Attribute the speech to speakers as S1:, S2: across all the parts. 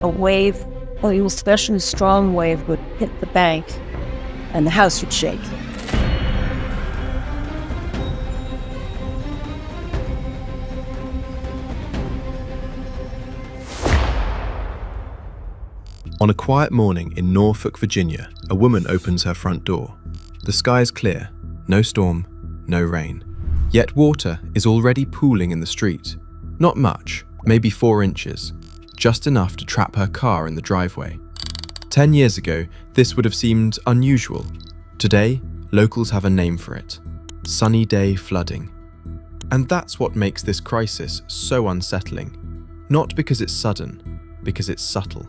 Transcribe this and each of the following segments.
S1: A wave, an especially strong wave, would hit the bank and the house would shake.
S2: On a quiet morning in Norfolk, Virginia, a woman opens her front door. The sky is clear, no storm, no rain. Yet water is already pooling in the street. Not much, maybe 4 inches, just enough to trap her car in the driveway. 10 years ago, this would have seemed unusual. Today, locals have a name for it: sunny day flooding. And that's what makes this crisis so unsettling. Not because it's sudden, because it's subtle.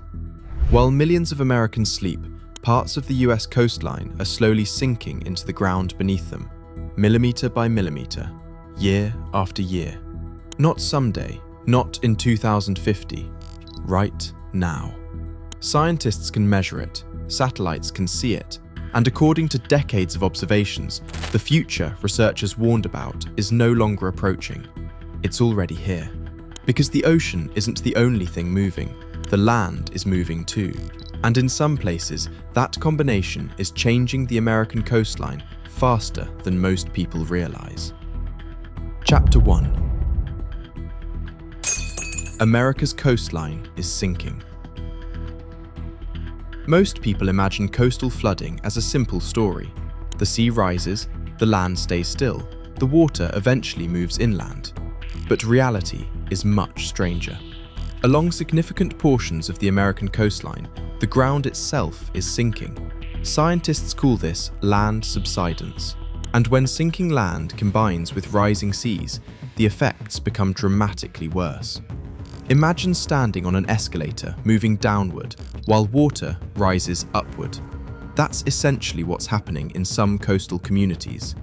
S2: While millions of Americans sleep, parts of the US coastline are slowly sinking into the ground beneath them, millimeter by millimeter, year after year. Not someday, not in 2050, right now. Scientists can measure it, satellites can see it, and according to decades of observations, the future researchers warned about is no longer approaching. It's already here. Because the ocean isn't the only thing moving. The land is moving too, and in some places, that combination is changing the American coastline faster than most people realize. Chapter 1. America's coastline is sinking. Most people imagine coastal flooding as a simple story. The sea rises, the land stays still, the water eventually moves inland. But reality is much stranger. Along significant portions of the American coastline, the ground itself is sinking. Scientists call this land subsidence. And when sinking land combines with rising seas, the effects become dramatically worse. Imagine standing on an escalator moving downward while water rises upward. That's essentially what's happening in some coastal communities.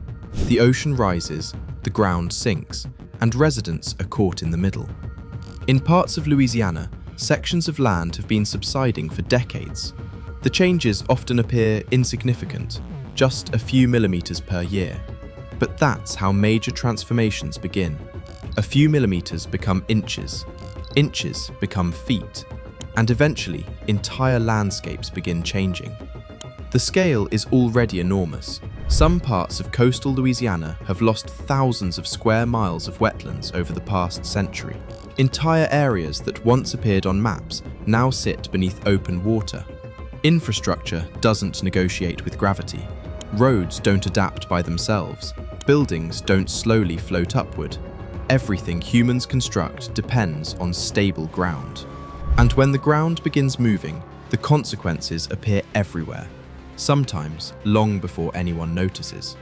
S2: The ocean rises, the ground sinks, and residents are caught in the middle. In parts of Louisiana, sections of land have been subsiding for decades. The changes often appear insignificant, just a few millimeters per year. But that's how major transformations begin. A few millimeters become inches, inches become feet, and eventually entire landscapes begin changing. The scale is already enormous. Some parts of coastal Louisiana have lost thousands of square miles of wetlands over the past century. Entire areas that once appeared on maps now sit beneath open water. Infrastructure doesn't negotiate with gravity. Roads don't adapt by themselves. Buildings don't slowly float upward. Everything humans construct depends on stable ground. And when the ground begins moving, the consequences appear everywhere, sometimes long before anyone notices.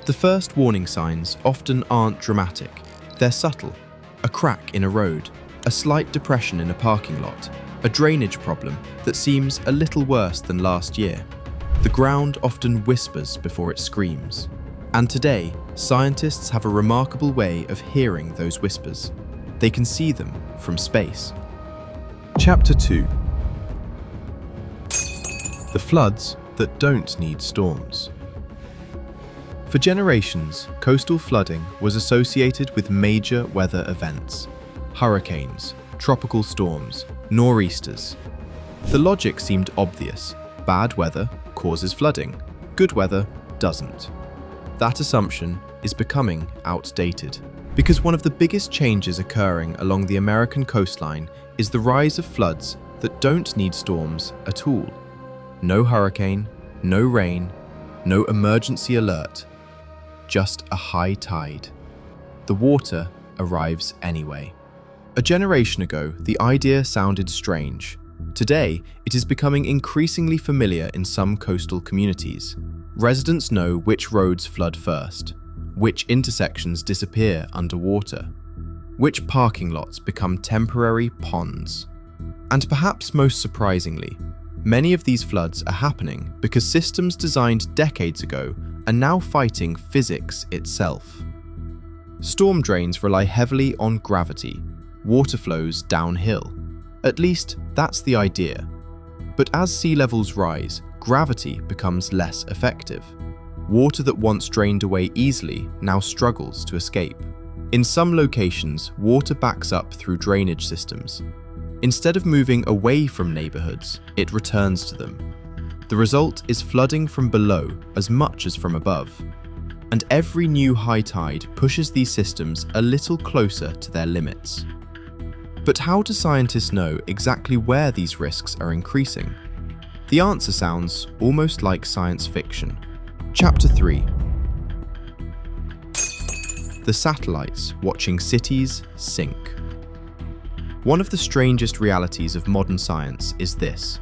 S2: The first warning signs often aren't dramatic. They're subtle. A crack in a road, a slight depression in a parking lot, a drainage problem that seems a little worse than last year. The ground often whispers before it screams. And today, scientists have a remarkable way of hearing those whispers. They can see them from space. Chapter 2. The floods that don't need storms. For generations, coastal flooding was associated with major weather events: hurricanes, tropical storms, nor'easters. The logic seemed obvious. Bad weather causes flooding. Good weather doesn't. That assumption is becoming outdated, because one of the biggest changes occurring along the American coastline is the rise of floods that don't need storms at all. No hurricane, no rain, no emergency alert. Just a high tide. The water arrives anyway. A generation ago, the idea sounded strange. Today, it is becoming increasingly familiar in some coastal communities. Residents know which roads flood first, which intersections disappear underwater, which parking lots become temporary ponds. And perhaps most surprisingly, many of these floods are happening because systems designed decades ago are now fighting physics itself. Storm drains rely heavily on gravity. Water flows downhill. At least, that's the idea. But as sea levels rise, gravity becomes less effective. Water that once drained away easily now struggles to escape. In some locations, water backs up through drainage systems. Instead of moving away from neighborhoods, it returns to them. The result is flooding from below as much as from above. And every new high tide pushes these systems a little closer to their limits. But how do scientists know exactly where these risks are increasing? The answer sounds almost like science fiction. Chapter 3. The satellites watching cities sink. One of the strangest realities of modern science is this.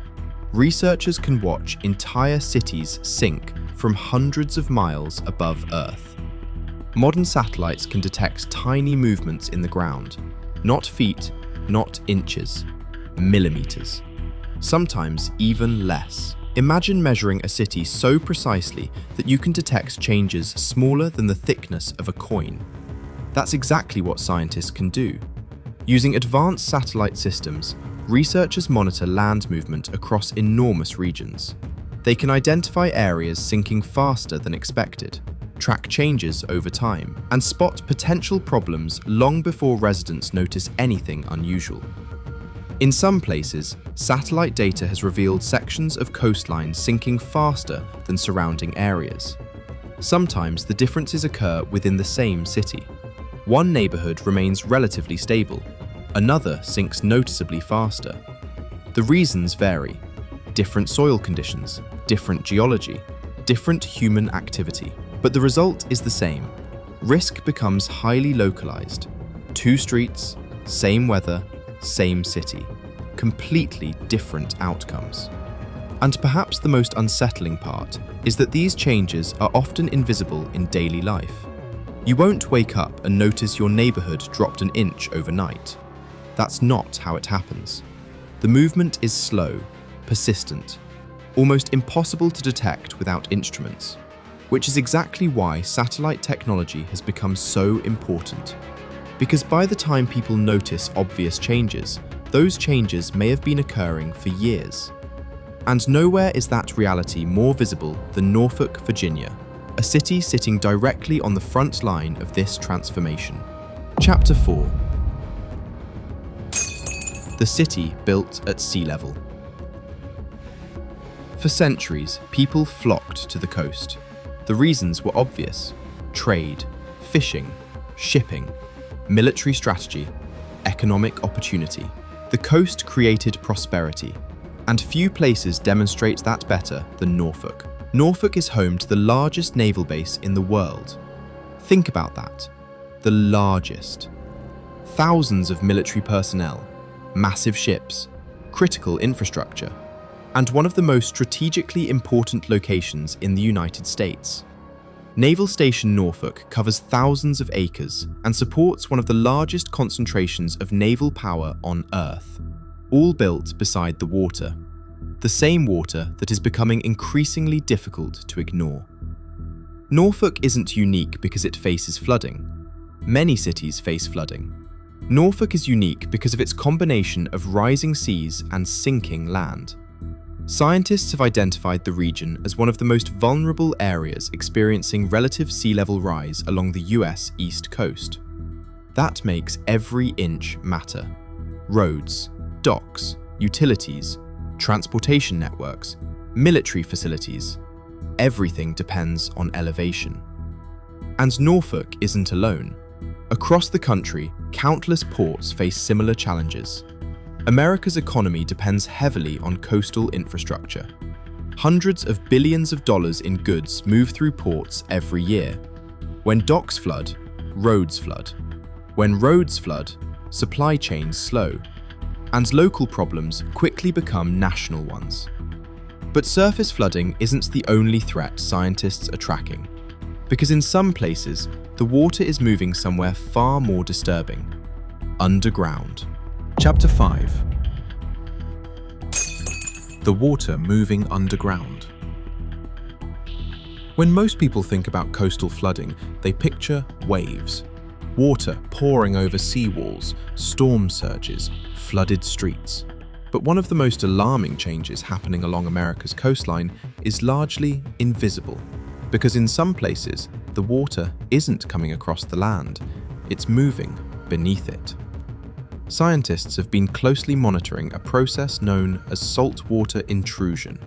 S2: Researchers can watch entire cities sink from hundreds of miles above Earth. Modern satellites can detect tiny movements in the ground, not feet, not inches, millimeters. Sometimes even less. Imagine measuring a city so precisely that you can detect changes smaller than the thickness of a coin. That's exactly what scientists can do. Using advanced satellite systems, researchers monitor land movement across enormous regions. They can identify areas sinking faster than expected, track changes over time, and spot potential problems long before residents notice anything unusual. In some places, satellite data has revealed sections of coastline sinking faster than surrounding areas. Sometimes the differences occur within the same city. One neighborhood remains relatively stable, another sinks noticeably faster. The reasons vary. Different soil conditions, different geology, different human activity. But the result is the same. Risk becomes highly localized. Two streets, same weather, same city. Completely different outcomes. And perhaps the most unsettling part is that these changes are often invisible in daily life. You won't wake up and notice your neighborhood dropped an inch overnight. That's not how it happens. The movement is slow, persistent, almost impossible to detect without instruments, which is exactly why satellite technology has become so important. Because by the time people notice obvious changes, those changes may have been occurring for years. And nowhere is that reality more visible than Norfolk, Virginia, a city sitting directly on the front line of this transformation. Chapter 4. The city built at sea level. For centuries, people flocked to the coast. The reasons were obvious: trade, fishing, shipping, military strategy, economic opportunity. The coast created prosperity, and few places demonstrate that better than Norfolk. Norfolk is home to the largest naval base in the world. Think about that. The largest. Thousands of military personnel, massive ships, critical infrastructure, and one of the most strategically important locations in the United States. Naval Station Norfolk covers thousands of acres and supports one of the largest concentrations of naval power on Earth, all built beside the water. The same water that is becoming increasingly difficult to ignore. Norfolk isn't unique because it faces flooding. Many cities face flooding. Norfolk is unique because of its combination of rising seas and sinking land. Scientists have identified the region as one of the most vulnerable areas experiencing relative sea level rise along the US East Coast. That makes every inch matter. Roads, docks, utilities, transportation networks, military facilities. Everything depends on elevation. And Norfolk isn't alone. Across the country, countless ports face similar challenges. America's economy depends heavily on coastal infrastructure. Hundreds of billions of dollars in goods move through ports every year. When docks flood, roads flood. When roads flood, supply chains slow. And local problems quickly become national ones. But surface flooding isn't the only threat scientists are tracking, because in some places, the water is moving somewhere far more disturbing: underground. Chapter 5. The water moving underground. When most people think about coastal flooding, they picture waves. Water pouring over seawalls, storm surges, flooded streets. But one of the most alarming changes happening along America's coastline is largely invisible, because in some places, the water isn't coming across the land, it's moving beneath it. scientists have been closely monitoring a process known as saltwater intrusion.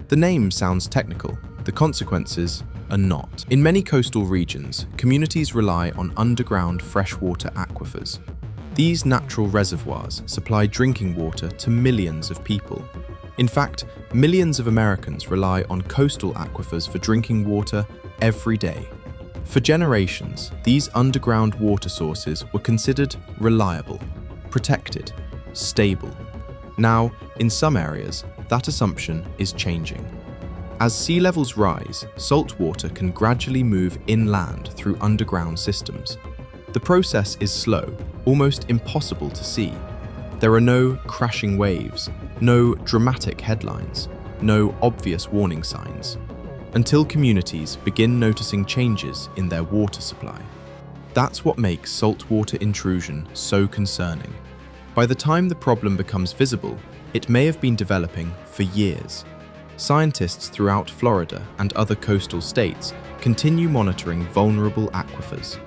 S2: The name sounds technical, the consequences are not. In many coastal regions, communities rely on underground freshwater aquifers. These natural reservoirs supply drinking water to millions of people. In fact, millions of Americans rely on coastal aquifers for drinking water every day. For generations, these underground water sources were considered reliable, protected, stable. Now, in some areas, that assumption is changing. As sea levels rise, salt water can gradually move inland through underground systems. The process is slow, almost impossible to see. There are no crashing waves, no dramatic headlines, no obvious warning signs, until communities begin noticing changes in their water supply. That's what makes saltwater intrusion so concerning. By the time the problem becomes visible, it may have been developing for years. Scientists throughout Florida and other coastal states continue monitoring vulnerable aquifers.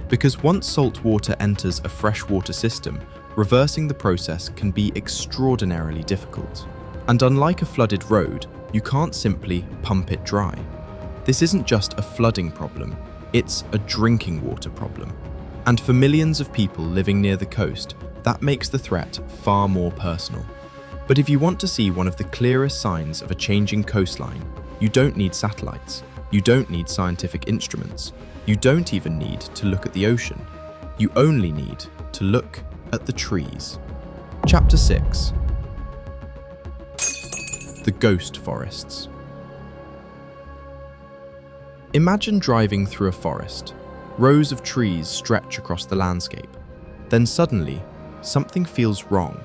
S2: Because once salt water enters a freshwater system, reversing the process can be extraordinarily difficult. And unlike a flooded road, you can't simply pump it dry. This isn't just a flooding problem, it's a drinking water problem. And for millions of people living near the coast, that makes the threat far more personal. But if you want to see one of the clearest signs of a changing coastline, you don't need satellites, you don't need scientific instruments, you don't even need to look at the ocean. You only need to look at the trees. Chapter 6. The ghost forests. Imagine driving through a forest. Rows of trees stretch across the landscape. Then suddenly, something feels wrong.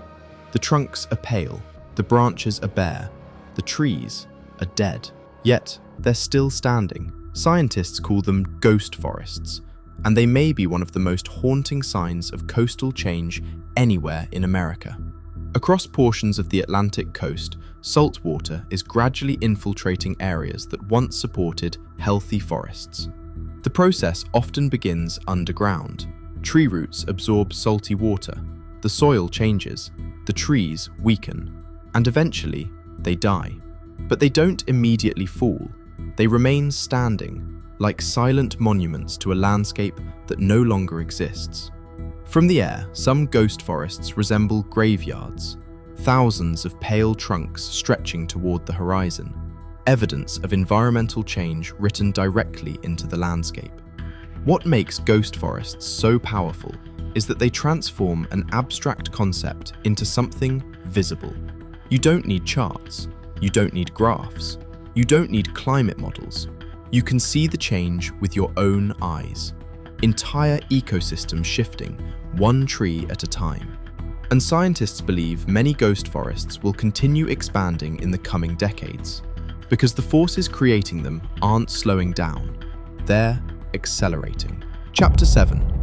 S2: The trunks are pale, the branches are bare, the trees are dead. Yet, they're still standing. Scientists call them ghost forests, and they may be one of the most haunting signs of coastal change anywhere in America. Across portions of the Atlantic coast, salt water is gradually infiltrating areas that once supported healthy forests. The process often begins underground. Tree roots absorb salty water, the soil changes, the trees weaken, and eventually they die. But they don't immediately fall. They remain standing, like silent monuments to a landscape that no longer exists. From the air, some ghost forests resemble graveyards, thousands of pale trunks stretching toward the horizon, evidence of environmental change written directly into the landscape. What makes ghost forests so powerful is that they transform an abstract concept into something visible. You don't need charts, you don't need graphs, you don't need climate models. You can see the change with your own eyes. Entire ecosystems shifting, one tree at a time. And scientists believe many ghost forests will continue expanding in the coming decades, because the forces creating them aren't slowing down, they're accelerating. Chapter 7.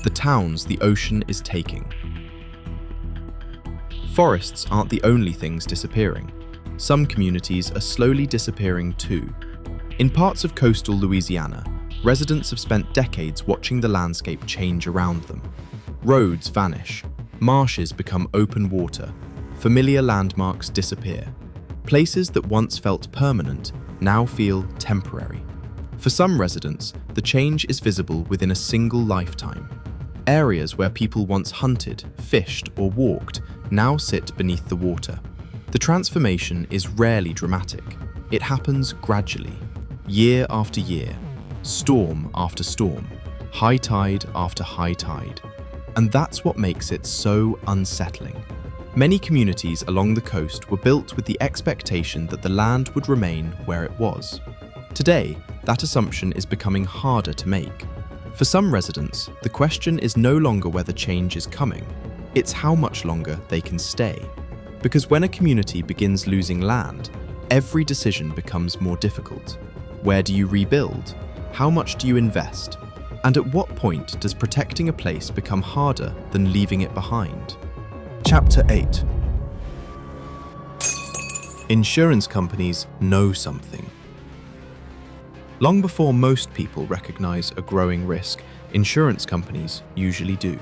S2: The towns the ocean is taking. Forests aren't the only things disappearing. Some communities are slowly disappearing too. In parts of coastal Louisiana, residents have spent decades watching the landscape change around them. Roads vanish, marshes become open water, familiar landmarks disappear. Places that once felt permanent now feel temporary. For some residents, the change is visible within a single lifetime. Areas where people once hunted, fished, or walked now sit beneath the water. The transformation is rarely dramatic. It happens gradually, year after year, storm after storm, high tide after high tide. And that's what makes it so unsettling. Many communities along the coast were built with the expectation that the land would remain where it was. Today, that assumption is becoming harder to make. For some residents, the question is no longer whether change is coming, it's how much longer they can stay. Because when a community begins losing land, every decision becomes more difficult. Where do you rebuild? How much do you invest? And at what point does protecting a place become harder than leaving it behind? Chapter 8. Insurance companies know something. Long before most people recognize a growing risk, Insurance companies usually do.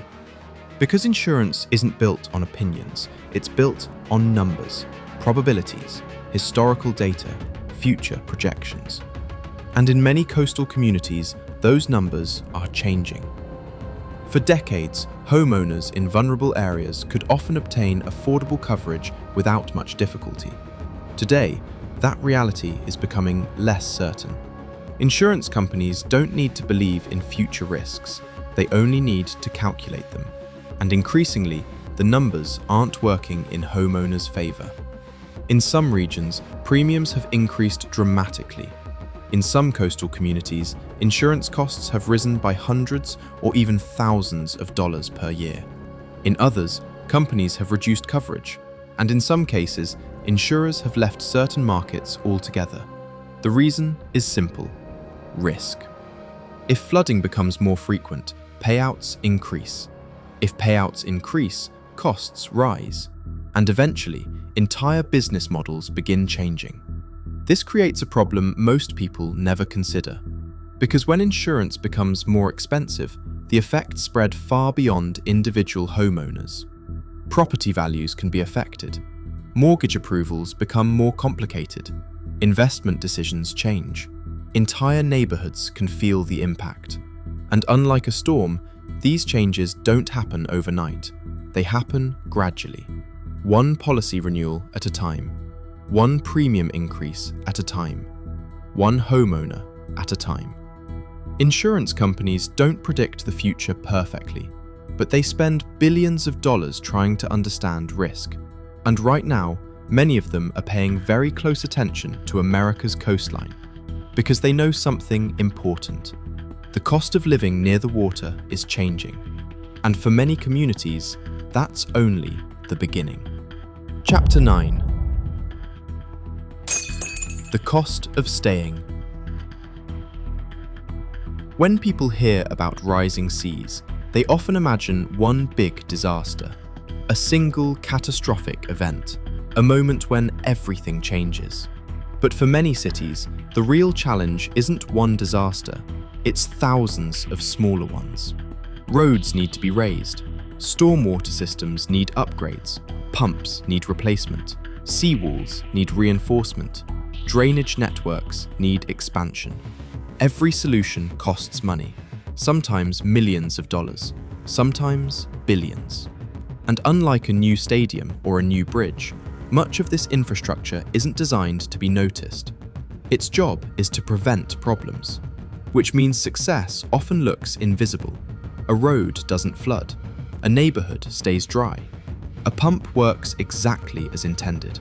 S2: Because insurance isn't built on opinions, it's built on numbers, probabilities, historical data, future projections. And in many coastal communities, those numbers are changing. For decades, homeowners in vulnerable areas could often obtain affordable coverage without much difficulty. Today, that reality is becoming less certain. Insurance companies don't need to believe in future risks, they only need to calculate them. And increasingly, the numbers aren't working in homeowners' favor. In some regions, premiums have increased dramatically. In some coastal communities, insurance costs have risen by hundreds or even thousands of dollars per year. In others, companies have reduced coverage, and in some cases, insurers have left certain markets altogether. The reason is simple: risk. If flooding becomes more frequent, payouts increase. If payouts increase, costs rise, and eventually, entire business models begin changing. This creates a problem most people never consider, because when insurance becomes more expensive, the effects spread far beyond individual homeowners. Property values can be affected, mortgage approvals become more complicated, investment decisions change, entire neighborhoods can feel the impact. And unlike a storm, these changes don't happen overnight. They happen gradually. One policy renewal at a time. One premium increase at a time. One homeowner at a time. Insurance companies don't predict the future perfectly, but they spend billions of dollars trying to understand risk. And right now, many of them are paying very close attention to America's coastline, because they know something important. The cost of living near the water is changing, and for many communities, that's only the beginning. Chapter 9. The cost of staying. When people hear about rising seas, they often imagine one big disaster, a single catastrophic event, a moment when everything changes. But for many cities, the real challenge isn't one disaster, it's thousands of smaller ones. Roads need to be raised, stormwater systems need upgrades, pumps need replacement, seawalls need reinforcement, drainage networks need expansion. Every solution costs money, sometimes millions of dollars, sometimes billions. And unlike a new stadium or a new bridge, much of this infrastructure isn't designed to be noticed. Its job is to prevent problems, which means success often looks invisible. A road doesn't flood, a neighborhood stays dry, a pump works exactly as intended.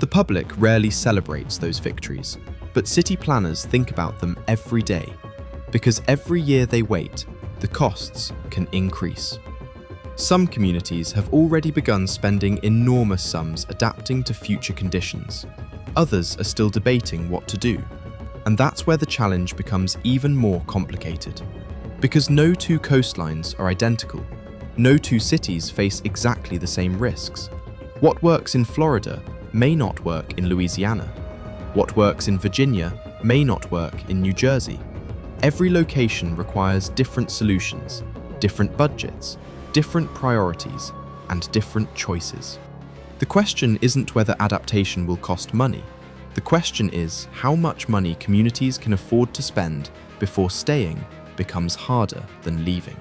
S2: The public rarely celebrates those victories, but city planners think about them every day, because every year they wait, the costs can increase. Some communities have already begun spending enormous sums adapting to future conditions. Others are still debating what to do. And that's where the challenge becomes even more complicated. Because no two coastlines are identical. No two cities face exactly the same risks. What works in Florida may not work in Louisiana. What works in Virginia may not work in New Jersey. Every location requires different solutions, different budgets, different priorities, and different choices. The question isn't whether adaptation will cost money. The question is how much money communities can afford to spend before staying becomes harder than leaving.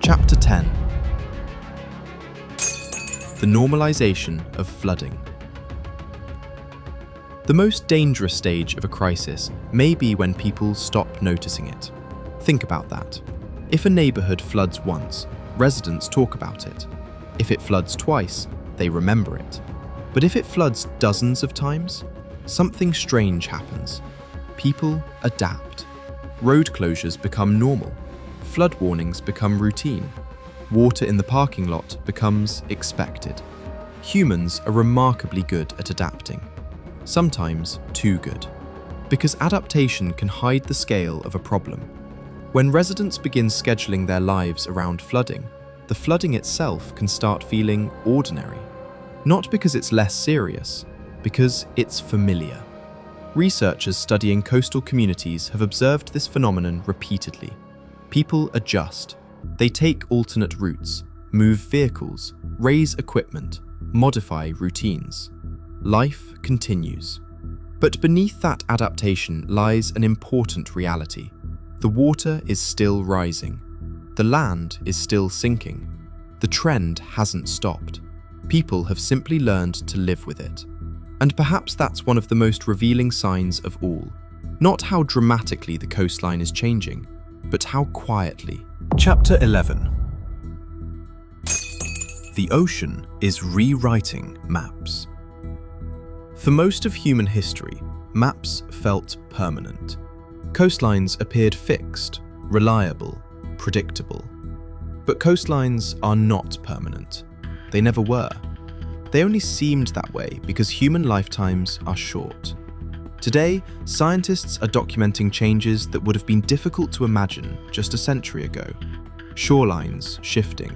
S2: Chapter 10. The normalization of flooding. The most dangerous stage of a crisis may be when people stop noticing it. Think about that. If a neighborhood floods once, residents talk about it. If it floods twice, they remember it. But if it floods dozens of times, something strange happens. People adapt. Road closures become normal. Flood warnings become routine. Water in the parking lot becomes expected. Humans are remarkably good at adapting. Sometimes too good. Because adaptation can hide the scale of a problem. When residents begin scheduling their lives around flooding, the flooding itself can start feeling ordinary. Not because it's less serious, because it's familiar. Researchers studying coastal communities have observed this phenomenon repeatedly. People adjust. They take alternate routes, move vehicles, raise equipment, modify routines. Life continues. But beneath that adaptation lies an important reality. The water is still rising. The land is still sinking. The trend hasn't stopped. People have simply learned to live with it. And perhaps that's one of the most revealing signs of all. Not how dramatically the coastline is changing, but how quietly.
S3: Chapter 11. The ocean is rewriting maps. For most of human history, maps felt permanent. Coastlines appeared fixed, reliable, predictable. But coastlines are not permanent. They never were. They only seemed that way because human lifetimes are short. Today, scientists are documenting changes that would have been difficult to imagine just a century ago. Shorelines shifting,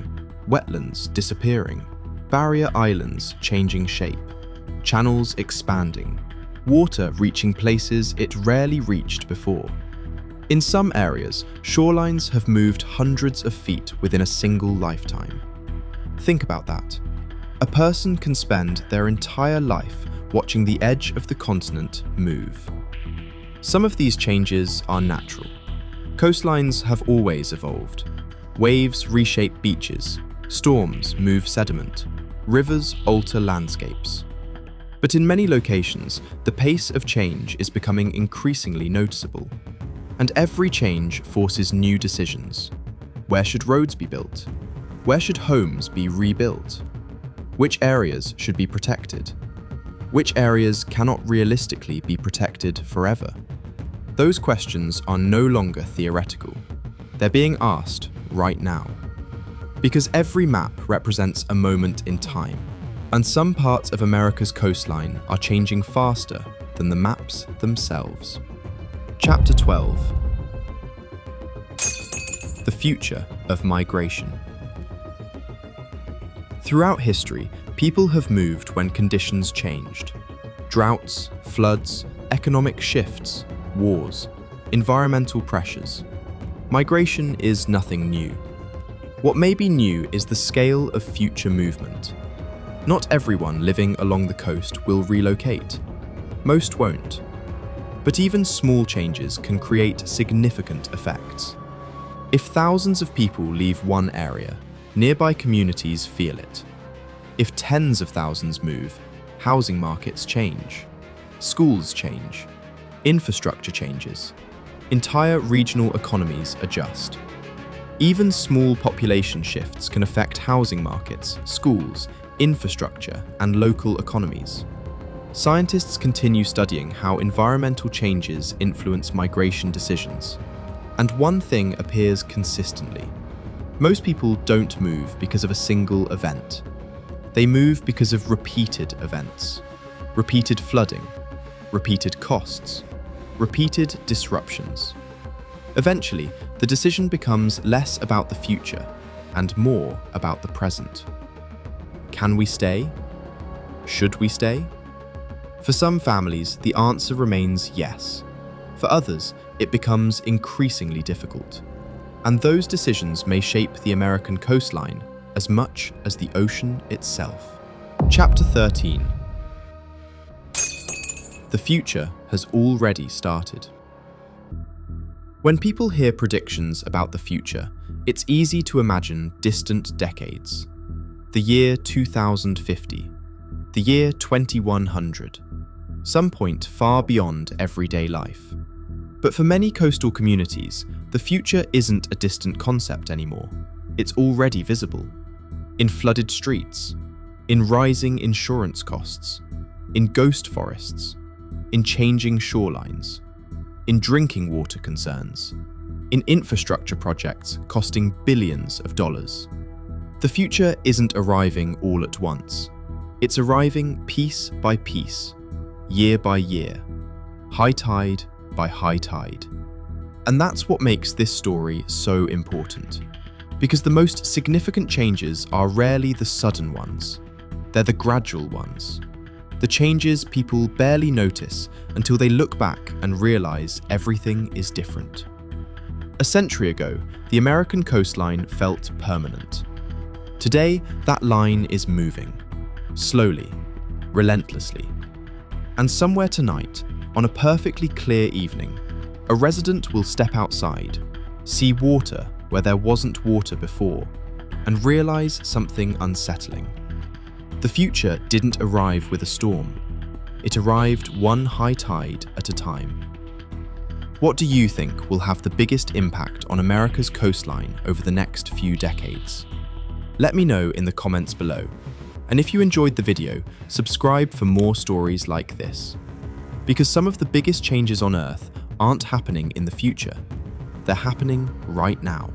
S3: wetlands disappearing, barrier islands changing shape, channels expanding, water reaching places it rarely reached before. In some areas, shorelines have moved hundreds of feet within a single lifetime. Think about that. A person can spend their entire life watching the edge of the continent move. Some of these changes are natural. Coastlines have always evolved. Waves reshape beaches, storms move sediment, rivers alter landscapes. But in many locations, the pace of change is becoming increasingly noticeable. And every change forces new decisions. Where should roads be built? Where should homes be rebuilt? Which areas should be protected? Which areas cannot realistically be protected forever? Those questions are no longer theoretical. They're being asked right now. Because every map represents a moment in time, and some parts of America's coastline are changing faster than the maps themselves. Chapter 12. The future of migration. Throughout history, people have moved when conditions changed. Droughts, floods, economic shifts, wars, environmental pressures. Migration is nothing new. What may be new is the scale of future movement. Not everyone living along the coast will relocate. Most won't. But even small changes can create significant effects. If thousands of people leave one area, nearby communities feel it. If tens of thousands move, housing markets change, schools change, infrastructure changes, entire regional economies adjust. Even small population shifts can affect housing markets, schools, infrastructure, and local economies. Scientists continue studying how environmental changes influence migration decisions. And one thing appears consistently. Most people don't move because of a single event. They move because of repeated events, repeated flooding, repeated costs, repeated disruptions. Eventually, the decision becomes less about the future and more about the present. Can we stay? Should we stay? For some families, the answer remains yes. For others, it becomes increasingly difficult. And those decisions may shape the American coastline as much as the ocean itself. Chapter 13. The future has already started. When people hear predictions about the future, it's easy to imagine distant decades. The year 2050, the year 2100, some point far beyond everyday life. But for many coastal communities, the future isn't a distant concept anymore. It's already visible. In flooded streets, in rising insurance costs, in ghost forests, in changing shorelines, in drinking water concerns, in infrastructure projects costing billions of dollars. The future isn't arriving all at once. It's arriving piece by piece, year by year, high tide by high tide. And that's what makes this story so important. Because the most significant changes are rarely the sudden ones. They're the gradual ones. The changes people barely notice until they look back and realize everything is different.
S2: A century ago, the American coastline felt permanent. Today, that line is moving, slowly, relentlessly. And somewhere tonight, on a perfectly clear evening, a resident will step outside, see water where there wasn't water before, and realize something unsettling. The future didn't arrive with a storm. It arrived one high tide at a time. What do you think will have the biggest impact on America's coastline over the next few decades? Let me know in the comments below. And if you enjoyed the video, subscribe for more stories like this. Because some of the biggest changes on Earth aren't happening in the future. They're happening right now.